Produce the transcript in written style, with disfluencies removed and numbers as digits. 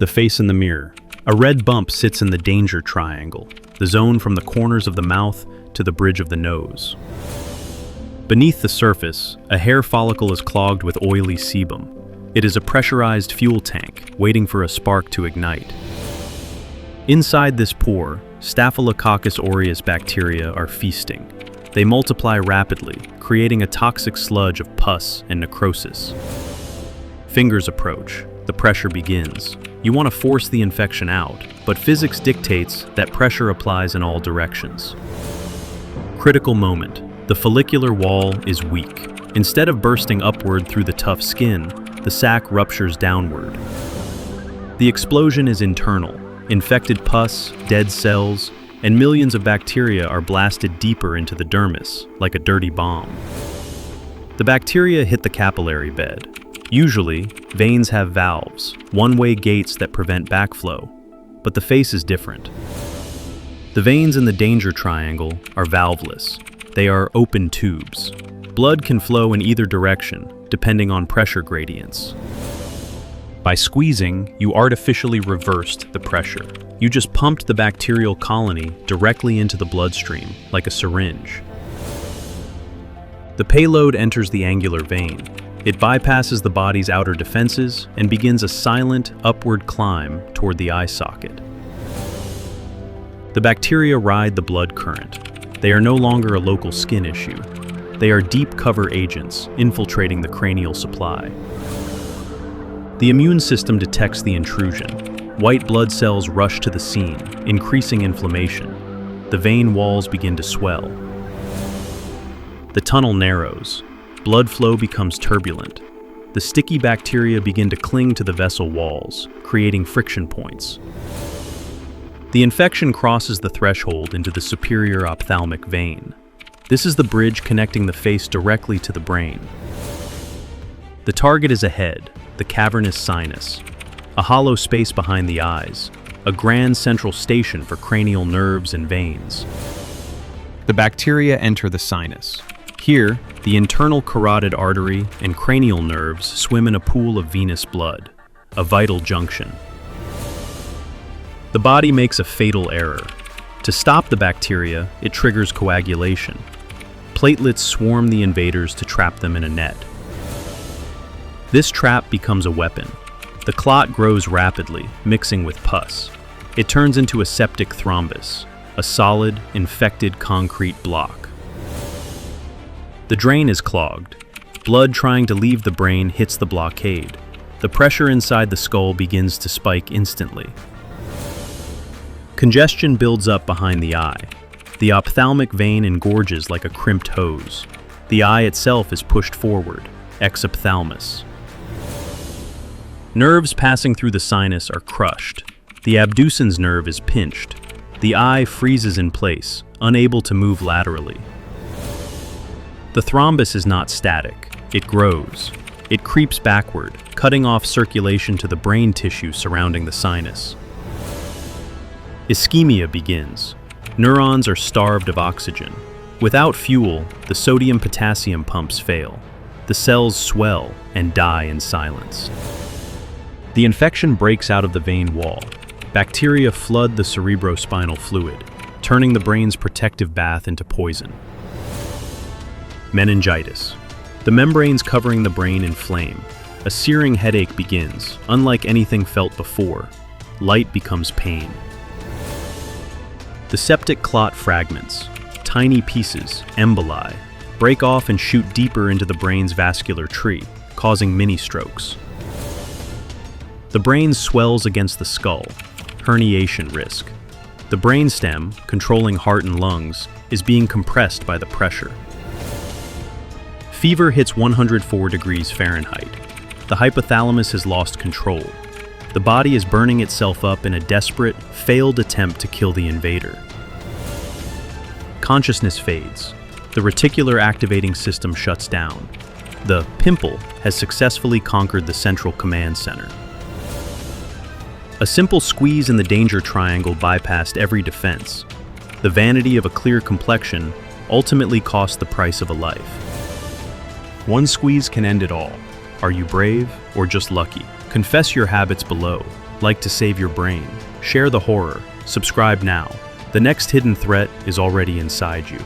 The face in the mirror. A red bump sits in the danger triangle, the zone from the corners of the mouth to the bridge of the nose. Beneath the surface, a hair follicle is clogged with oily sebum. It is a pressurized fuel tank, waiting for a spark to ignite. Inside this pore, Staphylococcus aureus bacteria are feasting. They multiply rapidly, creating a toxic sludge of pus and necrosis. Fingers approach. The pressure begins. You want to force the infection out, but physics dictates that pressure applies in all directions. Critical moment. The follicular wall is weak. Instead of bursting upward through the tough skin, the sac ruptures downward. The explosion is internal. Infected pus, dead cells, and millions of bacteria are blasted deeper into the dermis, like a dirty bomb. The bacteria hit the capillary bed. Usually, veins have valves, one-way gates that prevent backflow, but the face is different. The veins in the danger triangle are valveless. They are open tubes. Blood can flow in either direction, depending on pressure gradients. By squeezing, you artificially reversed the pressure. You just pumped the bacterial colony directly into the bloodstream, like a syringe. The payload enters the angular vein. It bypasses the body's outer defenses and begins a silent, upward climb toward the eye socket. The bacteria ride the blood current. They are no longer a local skin issue. They are deep cover agents, infiltrating the cranial supply. The immune system detects the intrusion. White blood cells rush to the scene, increasing inflammation. The vein walls begin to swell. The tunnel narrows. Blood flow becomes turbulent. The sticky bacteria begin to cling to the vessel walls, creating friction points. The infection crosses the threshold into the superior ophthalmic vein. This is the bridge connecting the face directly to the brain. The target is ahead, the cavernous sinus, a hollow space behind the eyes, a grand central station for cranial nerves and veins. The bacteria enter the sinus. Here, the internal carotid artery and cranial nerves swim in a pool of venous blood, a vital junction. The body makes a fatal error. To stop the bacteria, it triggers coagulation. Platelets swarm the invaders to trap them in a net. This trap becomes a weapon. The clot grows rapidly, mixing with pus. It turns into a septic thrombus, a solid, infected concrete block. The drain is clogged. Blood trying to leave the brain hits the blockade. The pressure inside the skull begins to spike instantly. Congestion builds up behind the eye. The ophthalmic vein engorges like a crimped hose. The eye itself is pushed forward, exophthalmos. Nerves passing through the sinus are crushed. The abducens nerve is pinched. The eye freezes in place, unable to move laterally. The thrombus is not static. It grows. It creeps backward, cutting off circulation to the brain tissue surrounding the sinus. Ischemia begins. Neurons are starved of oxygen. Without fuel, the sodium-potassium pumps fail. The cells swell and die in silence. The infection breaks out of the vein wall. Bacteria flood the cerebrospinal fluid, turning the brain's protective bath into poison. Meningitis. The membranes covering the brain inflame. A searing headache begins, unlike anything felt before. Light becomes pain. The septic clot fragments, tiny pieces, emboli, break off and shoot deeper into the brain's vascular tree, causing mini-strokes. The brain swells against the skull, herniation risk. The brainstem, controlling heart and lungs, is being compressed by the pressure. Fever hits 104 degrees Fahrenheit. The hypothalamus has lost control. The body is burning itself up in a desperate, failed attempt to kill the invader. Consciousness fades. The reticular activating system shuts down. The Pimple has successfully conquered the central command center. A simple squeeze in the danger triangle bypassed every defense. The vanity of a clear complexion ultimately cost the price of a life. One squeeze can end it all. Are you brave or just lucky? Confess your habits below. like to save your brain. Share the horror. Subscribe now. The next hidden threat is already inside you.